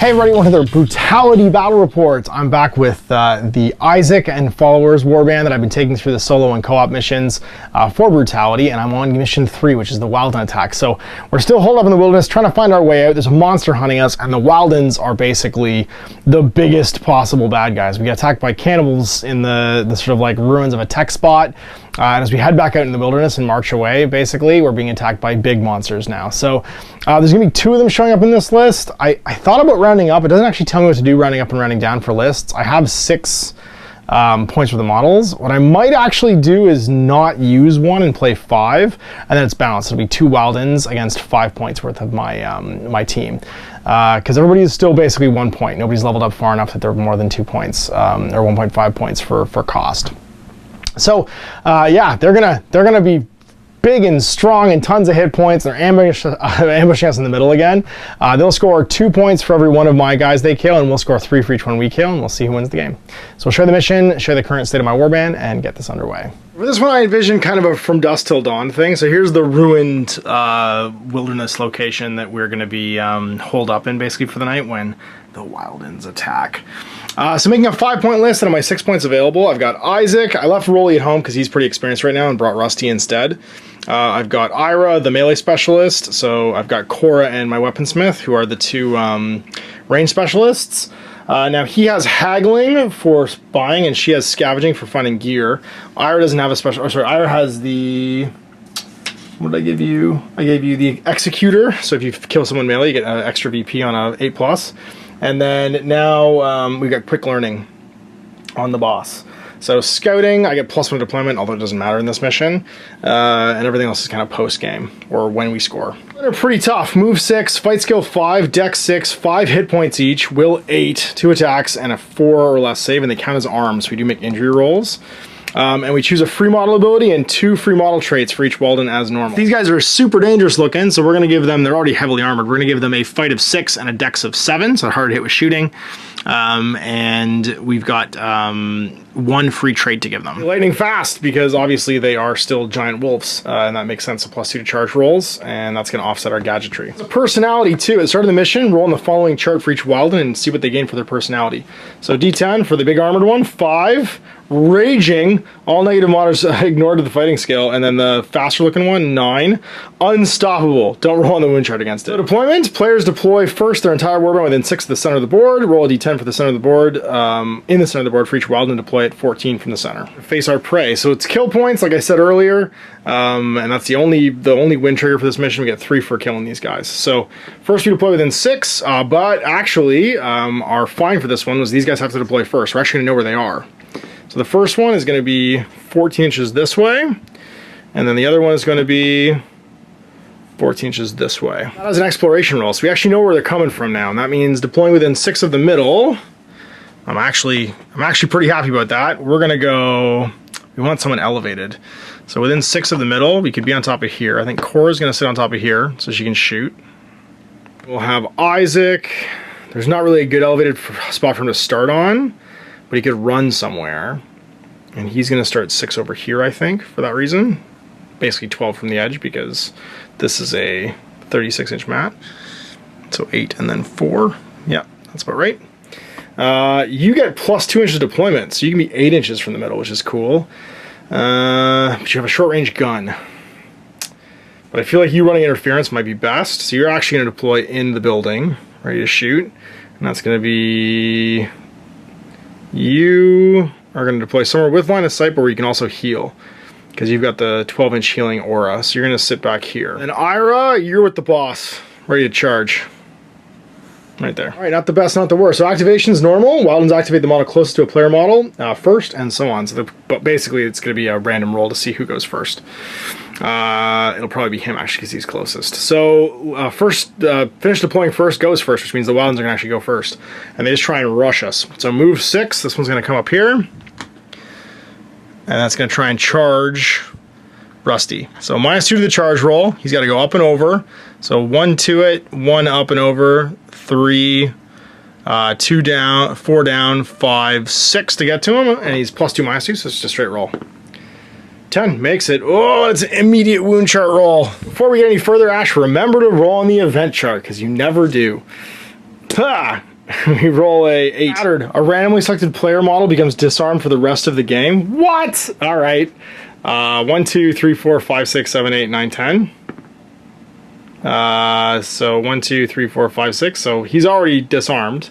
Hey everybody, one of the Brutality battle reports. I'm back with the Isaac and followers warband that I've been taking through the solo and co-op missions for Brutality, and I'm on mission 3, which is the Wildin attack. So we're still holed up in the wilderness trying to find our way out. There's a monster hunting us, and the Wildins are basically the biggest possible bad guys. We get attacked by cannibals in the sort of like ruins of a tech spot. And as we head back out in the wilderness and march away, basically, we're being attacked by big monsters now. So there's going to be 2 of them showing up in this list. I thought about rounding up. It doesn't actually tell me what to do rounding up and rounding down for lists. I have 6 points for the models. What I might actually do is not use 1 and play 5, and then it's balanced. It'll be 2 Wildins against 5 points worth of my my team. Because everybody is still basically 1 point. Nobody's leveled up far enough that they're more than 2 points, or 1.5 points for cost. So yeah, they're gonna be big and strong and tons of hit points. They're ambushing us in the middle again. They'll score 2 points for every one of my guys they kill, and we'll score 3 for each one we kill, and we'll see who wins the game. So we'll share the mission, share the current state of my warband, and get this underway. For this one, I envisioned kind of a from dusk till dawn thing. So here's the ruined wilderness location that we're going to be holed up in basically for the night when the Wildins attack. So making a 5-point list out of my 6 points available, I've got Isaac. I left Rolly at home because he's pretty experienced right now and brought Rusty instead. I've got Ira, the melee specialist. So I've got Cora and my weaponsmith, who are the 2 range specialists. Now he has haggling for buying, and she has scavenging for finding gear. Ira doesn't have a special. Oh, sorry, Ira has the. What did I give you? I gave you the executor. So if you kill someone melee, you get an extra VP on a 8+. And then now we've got quick learning on the boss. So scouting, I get +1 deployment, although it doesn't matter in this mission. And everything else is kind of post-game, or when we score. They're pretty tough. Move 6, fight skill 5, dex 6, 5 hit points each, will 8, 2 attacks, and a 4 or less save, and they count as arms. We do make injury rolls. And we choose a free model ability and 2 free model traits for each Waldin as normal. These guys are super dangerous looking, so we're going to give them, they're already heavily armored, we're going to give them a fight of 6 and a dex of 7, so hard hit with shooting. And we've got 1 free trait to give them. Lightning fast, because obviously they are still giant wolves, and that makes sense. So +2 to charge rolls, and that's going to offset our gadgetry. The personality too. At the start of the mission, roll on the following chart for each Wildin and see what they gain for their personality. So D10 for the big armored one, 5. Raging, all negative mods ignored to the fighting skill, and then the faster looking one, 9. Unstoppable, don't roll on the wound chart against it. So deployment, players deploy first their entire warband within 6 of the center of the board, roll a D10 for the center of the board, in the center of the board for each Wildin, and deploy it 14 from the center. Face our prey, so it's kill points, like I said earlier, and that's the only win trigger for this mission. We get 3 for killing these guys. So first we deploy within 6, but actually our fine for this one was these guys have to deploy first. We're actually gonna know where they are. So the first one is going to be 14 inches this way, and then the other one is going to be 14 inches this way. That is an exploration roll, so we actually know where they're coming from now, and that means deploying within 6 of the middle. I'm actually pretty happy about that. We're going to go, we want someone elevated. So within 6 of the middle, we could be on top of here. I think Cora's going to sit on top of here so she can shoot. We'll have Isaac. There's not really a good elevated spot for him to start on, but he could run somewhere, and he's going to start 6 over here, I think, for that reason. Basically 12 from the edge, because this is a 36-inch mat. So 8 and then 4. Yeah, that's about right. You get +2 inches deployment, so you can be 8 inches from the middle, which is cool. But you have a short-range gun. But I feel like you running interference might be best, so you're actually going to deploy in the building, ready to shoot. And that's going to be... You are going to deploy somewhere with line of sight, but where you can also heal, because you've got the 12-inch healing aura. So you're going to sit back here. And Ira, you're with the boss, ready to charge. Right there. All right, not the best, not the worst. So activation is normal. Wildins activate the model closest to a player model first, and so on. So but basically, it's going to be a random roll to see who goes first. It'll probably be him, actually, because he's closest. So finish deploying first goes first, which means the Wildins are going to actually go first. And they just try and rush us. So move 6, this one's going to come up here. And that's going to try and charge Rusty. So -2 to the charge roll. He's got to go up and over. So 1 to it, 1 up and over, 3, 2 down, 4 down, 5, 6 to get to him. And he's +2, -2, so it's just a straight roll. 10 makes it. Oh, it's an immediate wound chart roll. Before we get any further, Ash, remember to roll on the event chart, because you never do. Ha! We roll a 8. Shattered. A randomly selected player model becomes disarmed for the rest of the game. What? All right. 1, 2, 3, 4, 5, 6, 7, 8, 9, 10. So 1, 2, 3, 4, 5, 6. So he's already disarmed.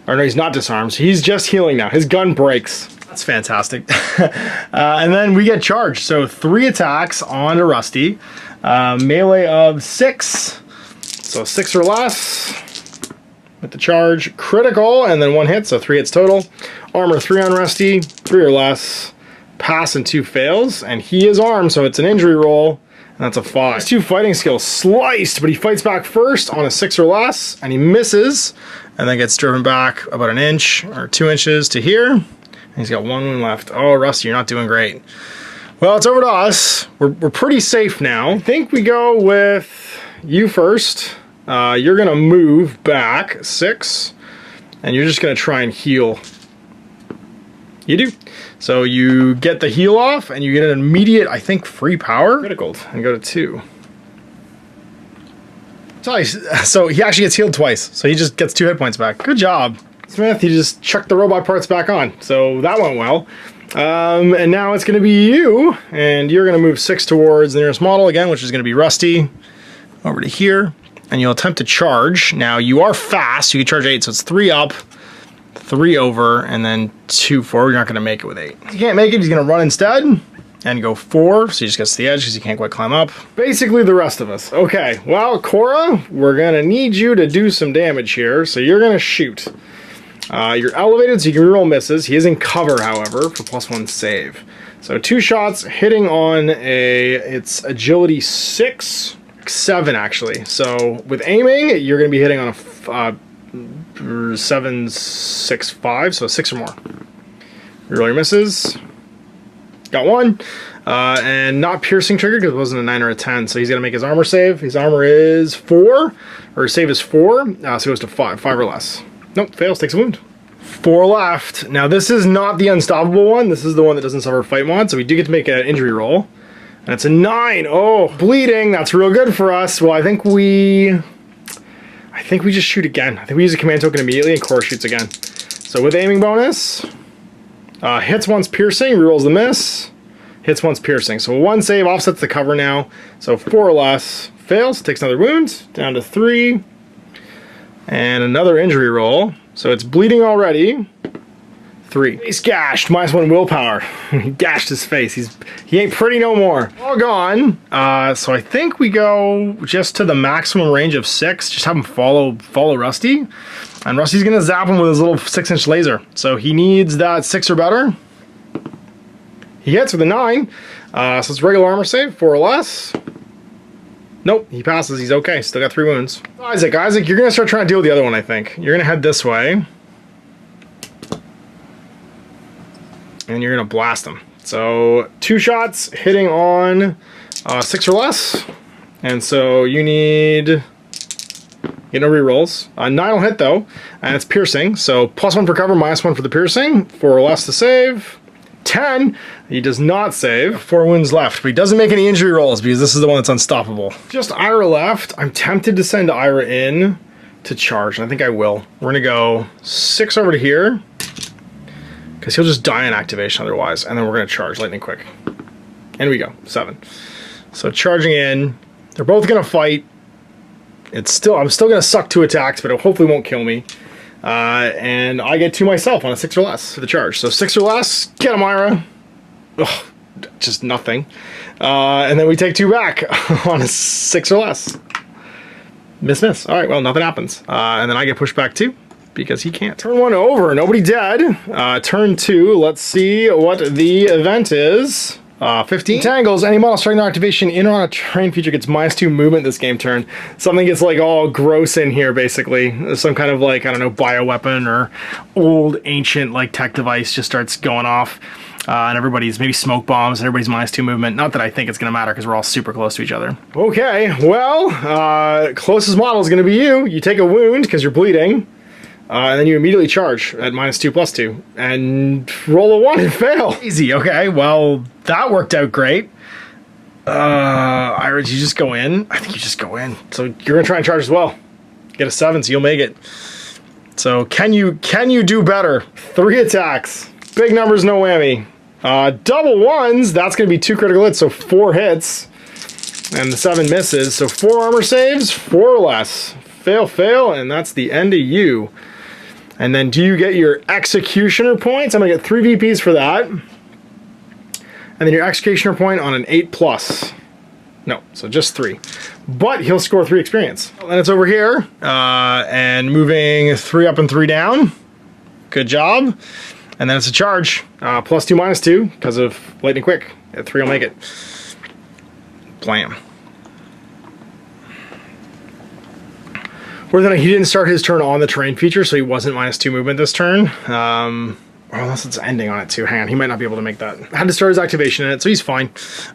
Or no, he's not disarmed. So he's just healing now. His gun breaks. That's fantastic. And then we get charged. So 3 attacks onto Rusty. Melee of 6. So 6 or less. With the charge. Critical. And then 1 hit. So 3 hits total. Armor 3 on Rusty. 3 or less. Pass and 2 fails. And he is armed. So it's an injury roll. And that's a 5. His 2 fighting skills. Sliced. But he fights back first on a 6 or less. And he misses. And then gets driven back about an inch or 2 inches to here. And he's got 1 wound left. Oh, Rusty, you're not doing great. Well, it's over to us. We're pretty safe now. I think we go with you first. You're going to move back 6. And you're just going to try and heal. You do. So you get the heal off, and you get an immediate, I think, free power. Critical. And go to 2. So he actually gets healed twice. So he just gets 2 hit points back. Good job. Smith, you just chucked the robot parts back on. So that went well. And now it's going to be you. And you're going to move 6 towards the nearest model again, which is going to be Rusty. Over to here. And you'll attempt to charge. Now you are fast. You can charge 8. So it's 3 up, 3 over, and then 2 forward. You're not going to make it with 8. If you can't make it, he's going to run instead. And go 4, so he just gets to the edge because he can't quite climb up. Basically the rest of us. Okay, well, Cora, we're gonna need you to do some damage here, so you're gonna shoot. You're elevated, so you can reroll misses. He is in cover, however, for +1 save. So 2 shots hitting on it's agility 6, 7 actually. So with aiming, you're gonna be hitting on a 7, 6, 5, so 6 or more. Reroll your misses. Got 1, and not piercing trigger because it wasn't a 9 or a 10, so he's going to make his armor save. His armor is 4, or his save is 4, so it goes to 5 or less. Nope, fails, takes a wound. 4 left. Now this is not the unstoppable one, this is the one that doesn't suffer fight mod, so we do get to make an injury roll. And it's a 9, oh, bleeding, that's real good for us. Well, I think we just shoot again. I think we use a command token immediately and Cora shoots again. So with aiming bonus... hits once piercing, rerolls the miss. Hits once piercing. So 1 save offsets the cover now. So 4 or less. Fails, takes another wound. Down to 3. And another injury roll. So it's bleeding already. 3. Face gashed, -1 willpower. He gashed his face. He ain't pretty no more. All gone. So I think we go just to the maximum range of 6. Just have him follow Rusty. And Rusty's gonna zap him with his little 6-inch laser. So he needs that 6 or better. He hits with a 9. So it's regular armor save, 4 or less. Nope, he passes, he's okay. Still got 3 wounds. Isaac, you're gonna start trying to deal with the other one, I think. You're gonna head this way. And you're gonna blast him. So 2 shots hitting on 6 or less. And so you need... Get no rerolls. 9 will hit though, and it's piercing. So +1 for cover, -1 for the piercing. 4 or less to save. 10. He does not save. 4 wounds left, but he doesn't make any injury rolls because this is the one that's unstoppable. Just Ira left. I'm tempted to send Ira in to charge, and I think I will. We're gonna go 6 over to here because he'll just die in activation otherwise, and then we're gonna charge lightning quick. And we go 7. So charging in. They're both gonna fight. I'm still gonna suck 2 attacks, but it hopefully won't kill me. And I get 2 myself on a 6 or less for the charge. So 6 or less, get him, Ira. Ugh, just nothing. And then we take 2 back on a 6 or less. Miss. All right, well, nothing happens. And then I get pushed back 2 because he can't. Turn 1 over, nobody dead. Turn 2, let's see what the event is. 15 tangles. Any model starting their activation in or on a terrain feature gets -2 movement this game turn. Something gets like all gross in here basically. Some kind of like, I don't know, bioweapon or old ancient like tech device just starts going off. And everybody's, maybe smoke bombs, and everybody's -2 movement. Not that I think it's gonna matter because we're all super close to each other. Okay, well, closest model is gonna be you. You take a wound because you're bleeding. And then you immediately charge at -2 +2 and roll a 1 and fail. Easy, okay, well, that worked out great. Ira, you just go in? I think you just go in. So you're gonna try and charge as well. Get a 7, so you'll make it. So can you do better? 3 attacks. Big numbers, no whammy. Double ones, that's going to be 2 critical hits, so 4 hits. And the 7 misses, so 4 armor saves, 4 or less. Fail, fail, and that's the end of you. And then do you get your executioner points? I'm going to get 3 VPs for that. And then your executioner point on an 8+. No, so just 3. But he'll score 3 experience. Then it's over here, and moving 3 up and 3 down. Good job. And then it's a charge. +2, -2, because of lightning quick. At 3 will make it. Blam. He didn't start his turn on the terrain feature, so he wasn't -2 movement this turn. Unless it's ending on it too. Hang on, he might not be able to make that. I had to start his activation in it, so he's fine.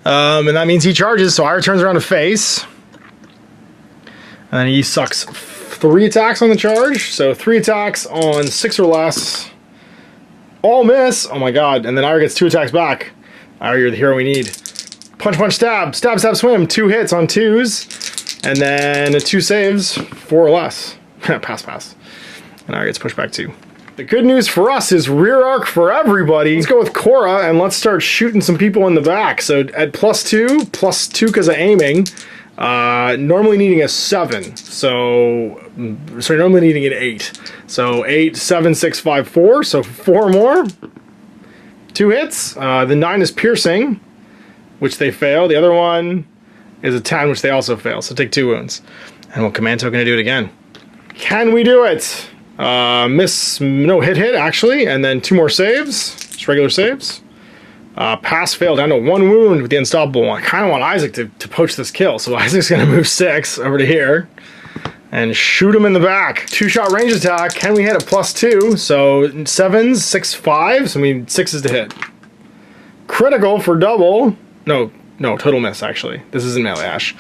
And that means he charges, so Ira turns around to face. And then he sucks 3 attacks on the charge. So 3 attacks on 6 or less. All miss. Oh my god. And then Ira gets 2 attacks back. Ira, you're the hero we need. Punch, punch, stab. Stab, stab, swim. 2 hits on 2s. And then 2 saves, 4 or less. Pass, pass. And Ira gets pushed back 2. The good news for us is rear arc for everybody. Let's go with Cora and let's start shooting some people in the back. So at +2 because of aiming, normally needing a 7. So, sorry, normally needing an 8. So 8, 7, 6, 5, 4. So 4 more. 2 hits. The 9 is piercing, which they fail. The other one is a 10, which they also fail. So take 2 wounds. And will Commando going to do it again? Can we do it? Miss, no, hit, actually, and then 2 more saves, just regular saves. Pass, fail, down to 1 wound with the unstoppable. I kind of want Isaac to poach this kill, so Isaac's going to move 6 over to here and shoot him in the back. 2-shot range attack. Can we hit a +2? So 7s, 6, 5, so we need 6s to hit. Critical for double. No, total miss, actually. This isn't melee, Ash.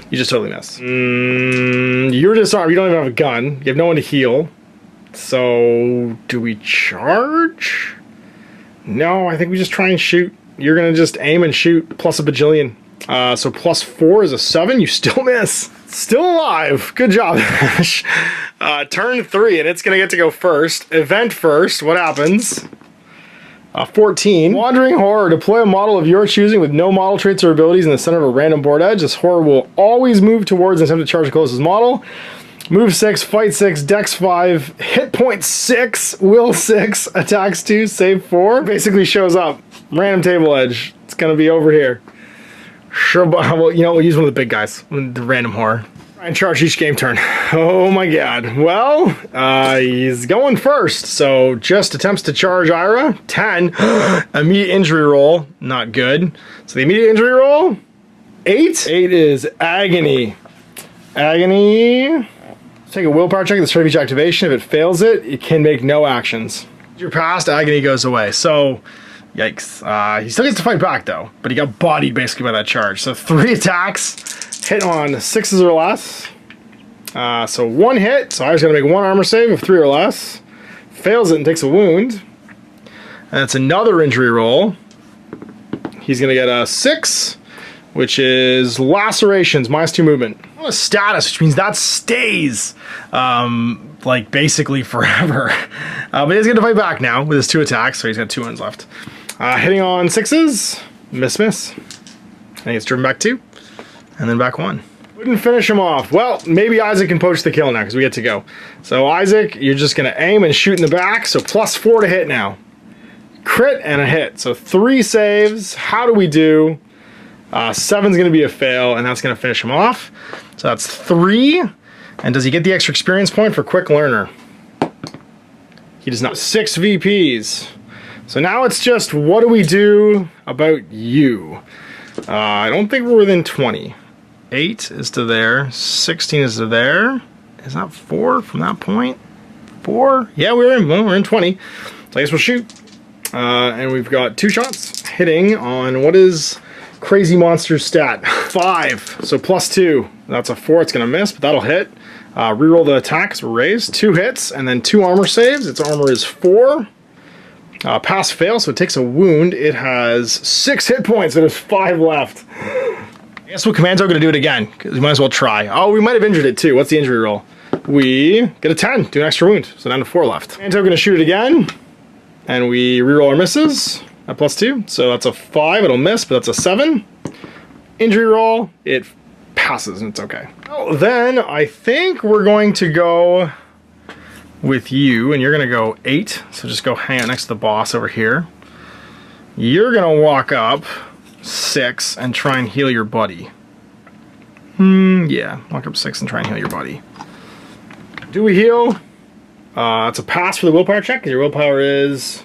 You just totally miss. You're disarmed. You don't even have a gun. You have no one to heal. So, do we charge? No, I think we just try and shoot. You're going to just aim and shoot plus a bajillion. So +4 is a 7. You still miss. Still alive. Good job, Ash. Turn 3, and it's going to get to go first. Event first. What happens? 14. Wandering Horror. Deploy a model of your choosing with no model traits or abilities in the center of a random board edge. This horror will always move towards and attempt to charge the closest model. Move 6, fight 6, dex 5, hit point 6, will 6, attacks 2, save 4. Basically shows up. Random table edge. It's going to be over here. Sure, well, you know, we'll use one of the big guys. The random horror. Try and charge each game turn. Oh my god. Well, he's going first. So just attempts to charge Ira. 10. Immediate injury roll. Not good. So the immediate injury roll. 8. 8 is agony. Agony. Take a willpower check at the start of each activation. If it fails it, it can make no actions. Your past agony goes away. So, yikes. He still gets to fight back though, but he got bodied basically by that charge. So 3 attacks, hit on 6s or less. So 1 hit, so I was going to make 1 armor save of 3 or less. Fails it and takes a wound. And it's another injury roll. He's going to get a 6, which is lacerations, -2 movement. A status, which means that stays like basically forever. But he's gonna fight back now with his 2 attacks, so he's got 2 wounds left. Hitting on 6s, miss. And he gets driven back 2, and then back 1. Wouldn't finish him off. Well, maybe Isaac can poach the kill now because we get to go. So Isaac, you're just gonna aim and shoot in the back. So +4 to hit now. Crit and a hit. So 3 saves. How do we do? 7's going to be a fail, and that's going to finish him off. So that's 3. And does he get the extra experience point for Quick Learner? He does not. 6 VPs. So now it's just, what do we do about you? I don't think we're within 20. 8 is to there. 16 is to there. Is that 4 from that point? 4? Yeah, we're in 20. So I guess we'll shoot. And we've got 2 shots hitting on what is Crazy Monster's stat. 5. So +2. That's a 4. It's going to miss, but that'll hit. Reroll the attacks. We're raised. 2 hits and then 2 armor saves. Its armor is 4. Pass fail, so it takes a wound. It has 6 hit points. There's 5 left. I guess we'll Commando going to do it again, because we might as well try. Oh, we might have injured it too. What's the injury roll? we get a 10, do an extra wound. So down to 4 left. Command token to shoot it again. And we reroll our misses at +2. So that's a 5, it'll miss, but that's a 7. Injury roll, it passes and it's okay. Well, then I think we're going to go with you, and you're gonna go 8. So just go hang out next to the boss over here. You're gonna walk up 6 and try and heal your buddy. Yeah, walk up 6 and try and heal your buddy. Do we heal? It's a pass for the willpower check, because your willpower is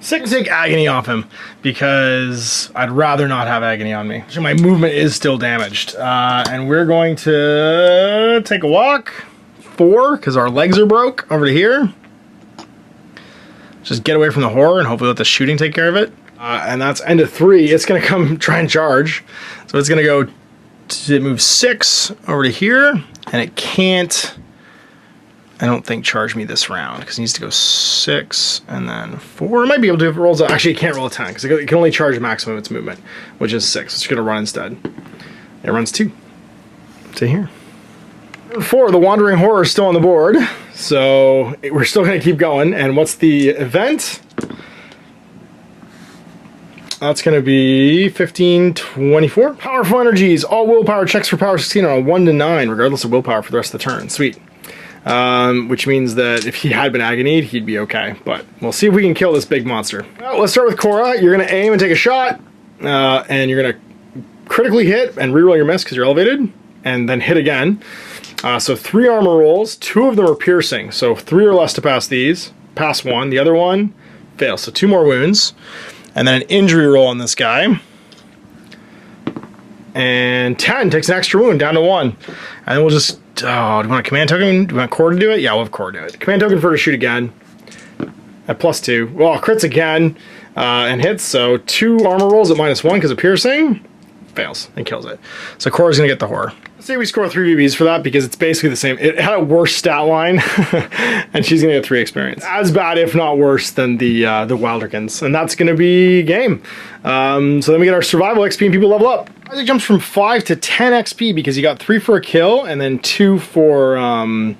6. Take agony off him, because I'd rather not have agony on me. So my movement is still damaged. And we're going to take a walk. 4, because our legs are broke, over to here. Just get away from the horror and hopefully let the shooting take care of it. And that's end of 3. It's going to come try and charge. So it's going to go to move 6 over to here. And it can't, I don't think, charge me this round, because it needs to go 6 and then 4. It might be able to if it rolls out. Actually, it can't roll a 10, because it can only charge the maximum of its movement, which is 6. It's going to run instead. It runs 2. To here. 4, the Wandering Horror is still on the board, so we're still going to keep going. And what's the event? That's going to be 1524. Powerful energies. All willpower checks for power 16 are on 1 to 9, regardless of willpower for the rest of the turn. Sweet. Which means that if he had been agonied, he'd be okay. But we'll see if we can kill this big monster. Well, let's start with Cora. You're going to aim and take a shot, and you're going to critically hit and reroll your miss because you're elevated, and then hit again. So 3 armor rolls. 2 of them are piercing, so 3 or less to pass these. Pass 1. The other one fails, so 2 more wounds. And then an injury roll on this guy. And 10 takes an extra wound down to 1. And then we'll just, do you want a command token? Do you want Core to do it? Yeah, we'll have Core do it. Command token for her to shoot again. At +2. Well, crits again. And hits, so 2 armor rolls at -1 because of piercing. Fails and kills it. So Cora's going to get the horror. Let's say we score 3 BBs for that, because it's basically the same. It had a worse stat line, and she's going to get 3 experience. As bad, if not worse, than the Wilderkins. And that's going to be game. So then we get our survival XP and people level up. Isaac jumps from 5 to 10 XP because he got 3 for a kill, and then 2 for being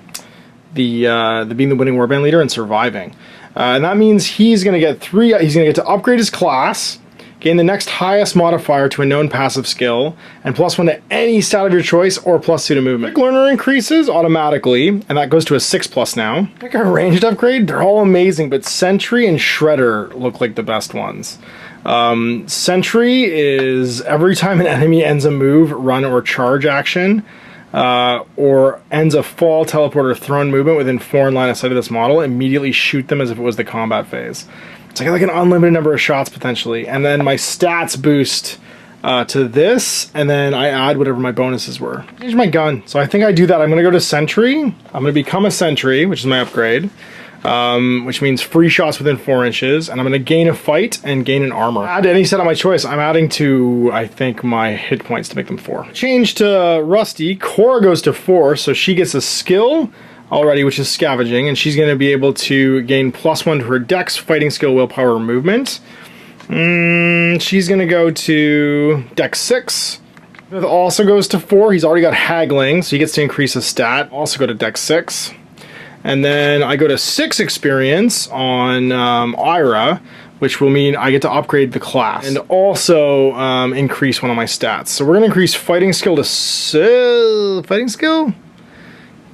the winning warband leader and surviving. And that means he's going to get 3. He's going to get to upgrade his class, gain the next highest modifier to a known passive skill, and +1 to any stat of your choice, or +2 to movement. Quick learner increases automatically, and that goes to a 6+ now. Pick a ranged upgrade. They're all amazing, but Sentry and Shredder look like the best ones. Sentry is every time an enemy ends a move, run, or charge action, or ends a fall, teleport, or thrown movement within 4 in line of sight of this model, immediately shoot them as if it was the combat phase. It's like an unlimited number of shots potentially. And then my stats boost to this, and then I add whatever my bonuses were. Change my gun. So I think I do that. I'm going to go to Sentry. I'm going to become a Sentry, which is my upgrade, which means free shots within 4 inches. And I'm going to gain a fight and gain an armor. Add any set of my choice. I'm adding to, I think, my hit points to make them 4. Change to Rusty. Cora goes to 4, so she gets a skill already, which is scavenging, and she's going to be able to gain +1 to her dex, fighting skill, willpower, or movement. She's going to go to dex 6. Smith also goes to 4. He's already got haggling, so he gets to increase his stat. Also go to dex 6. And then I go to 6 experience on Ira, which will mean I get to upgrade the class and also increase one of my stats. So we're going to increase fighting skill to fighting skill?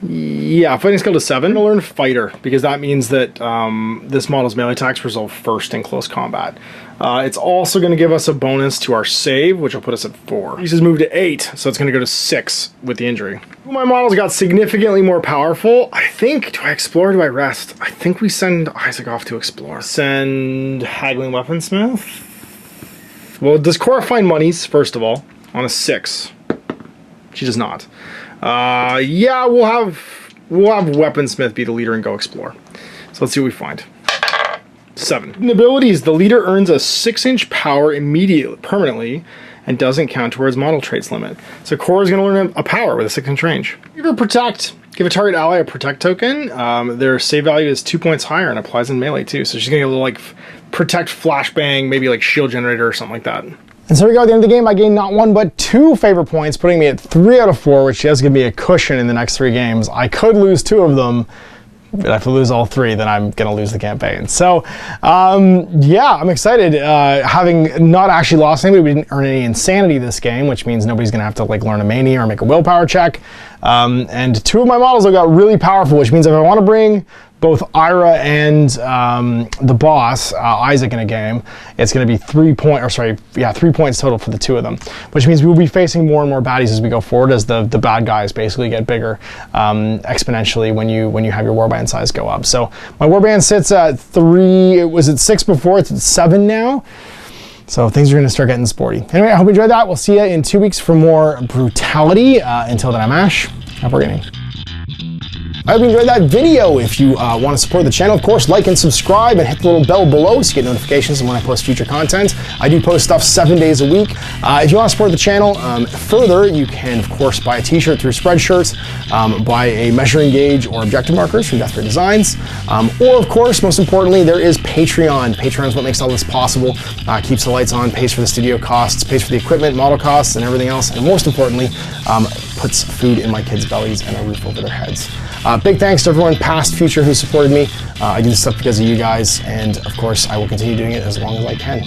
Yeah, fighting skill to 7. I'm going to learn fighter, because that means that this model's melee attacks resolve first in close combat. It's also going to give us a bonus to our save, which will put us at 4. He's moved to 8, so it's going to go to 6 with the injury. My models got significantly more powerful. I think, do I explore or do I rest? I think we send Isaac off to explore. Send Haggling Weaponsmith. Well, does Cora find monies, first of all, on a 6? She does not. Yeah, we'll have Weaponsmith be the leader and go explore. So let's see what we find. 7. In abilities, the leader earns a 6-inch power immediately, permanently, and doesn't count towards model traits limit. So Cora's going to learn a power with a 6-inch range. Give her protect. Give a target ally a protect token. Their save value is 2 points higher and applies in melee too. So she's going to get a little like protect flashbang, maybe like shield generator or something like that. And so here we go at the end of the game. I gained not 1 but 2 favor points, putting me at 3 out of 4, which does give me a cushion in the next 3 games. I could lose 2 of them, but if I lose all 3, then I'm going to lose the campaign. So, yeah, I'm excited. Having not actually lost anybody, we didn't earn any insanity this game, which means nobody's going to have to like learn a mania or make a willpower check. And 2 of my models have got really powerful, which means if I want to bring both Ira and the boss, Isaac, in a game, it's going to be 3 points total for the 2 of them, which means we will be facing more and more baddies as we go forward, as the bad guys basically get bigger exponentially when you have your warband size go up. So my warband sits at 3. It was at 6 before. It's at 7 now. So things are going to start getting sporty. Anyway, I hope you enjoyed that. We'll see you in 2 weeks for more Brutality. Until then, I'm Ash. Have a gaming. I hope you enjoyed that video. If you want to support the channel, of course, like and subscribe and hit the little bell below so you get notifications when I post future content. I do post stuff 7 days a week. If you want to support the channel further, you can, of course, buy a t-shirt through Spreadshirts, buy a measuring gauge or objective markers from Desperate Designs, or, of course, most importantly, there is Patreon. Patreon is what makes all this possible, keeps the lights on, pays for the studio costs, pays for the equipment, model costs, and everything else, and most importantly, puts food in my kids' bellies and a roof over their heads. Big thanks to everyone, past, future, who supported me. I do this stuff because of you guys, and of course, I will continue doing it as long as I can.